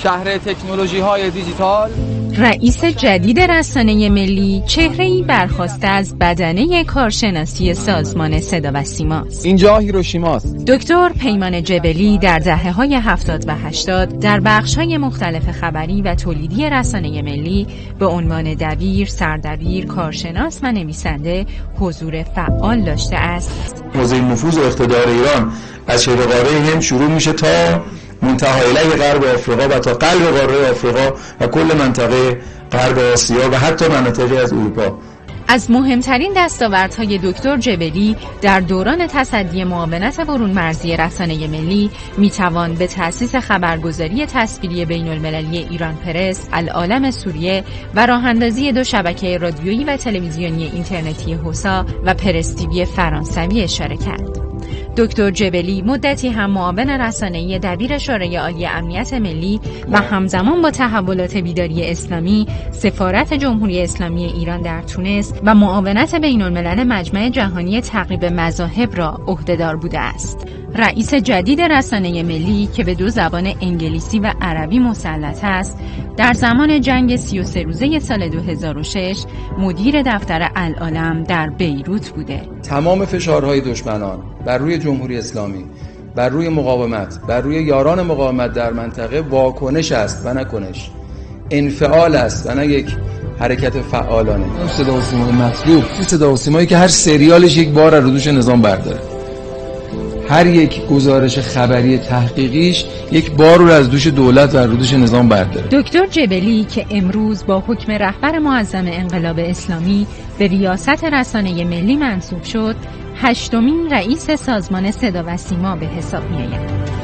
شهر تکنولوژی‌های دیجیتال. رئیس جدید رسانه ملی چهره‌ای برخواسته از بدنه کارشناسی سازمان صدا و سیماست. اینجا هیروشیماست. دکتر پیمان جبلی در دهه‌های 70 و 80 در بخش‌های مختلف خبری و تولیدی رسانه ملی به عنوان دبیر، سردبیر، کارشناس و نویسنده حضور فعال داشته است. حوزه نفوذ و اقتدار ایران از شبه قاره هند شروع میشه تا منتهای غرب آفریقا و تا قلب قاره آفریقا و کل منطقه غرب آسیا و حتی مناطقی از اروپا. از مهمترین دستاوردهای دکتر جبلی در دوران تصدی معاونت برون مرزی رسانه ملی میتوان به تأسیس خبرگزاری تصویری بین‌المللی ایران پرس، العالم سوریه و راه‌اندازی 2 شبکه رادیویی و تلویزیونی اینترنتی هوسا و پرس تیوی فرانسوی اشاره کرد. دکتر جبلی مدتی هم معاون رسانه‌ای دبیر شورای عالی امنیت ملی و همزمان با تحولات بیداری اسلامی سفارت جمهوری اسلامی ایران در تونس و معاونت بین‌الملل مجمع جهانی تعقیب مذاهب را عهده‌دار بوده است. رئیس جدید رسانه ملی که به 2 زبان انگلیسی و عربی مسلط است، در زمان جنگ 33 روزه سال 2006 مدیر دفتر العالم در بیروت بوده. تمام فشارهای دشمنان بر روی جمهوری اسلامی، بر روی مقاومت، بر روی یاران مقاومت در منطقه واکنش است و نه کنش، انفعال است و نه یک حرکت فعالانه. صدا و سیمای مطلوب، صدا و سیمایی که هر سریالش یک بار از روش نظام برداره، هر یک گزارش خبری تحقیقیش یک بار رو از دوش دولت و از دوش نظام برداره. دکتر جبلی که امروز با حکم رهبر معظم انقلاب اسلامی به ریاست رسانه ملی منصوب شد، 8مین رئیس سازمان صدا و سیما به حساب می‌آید.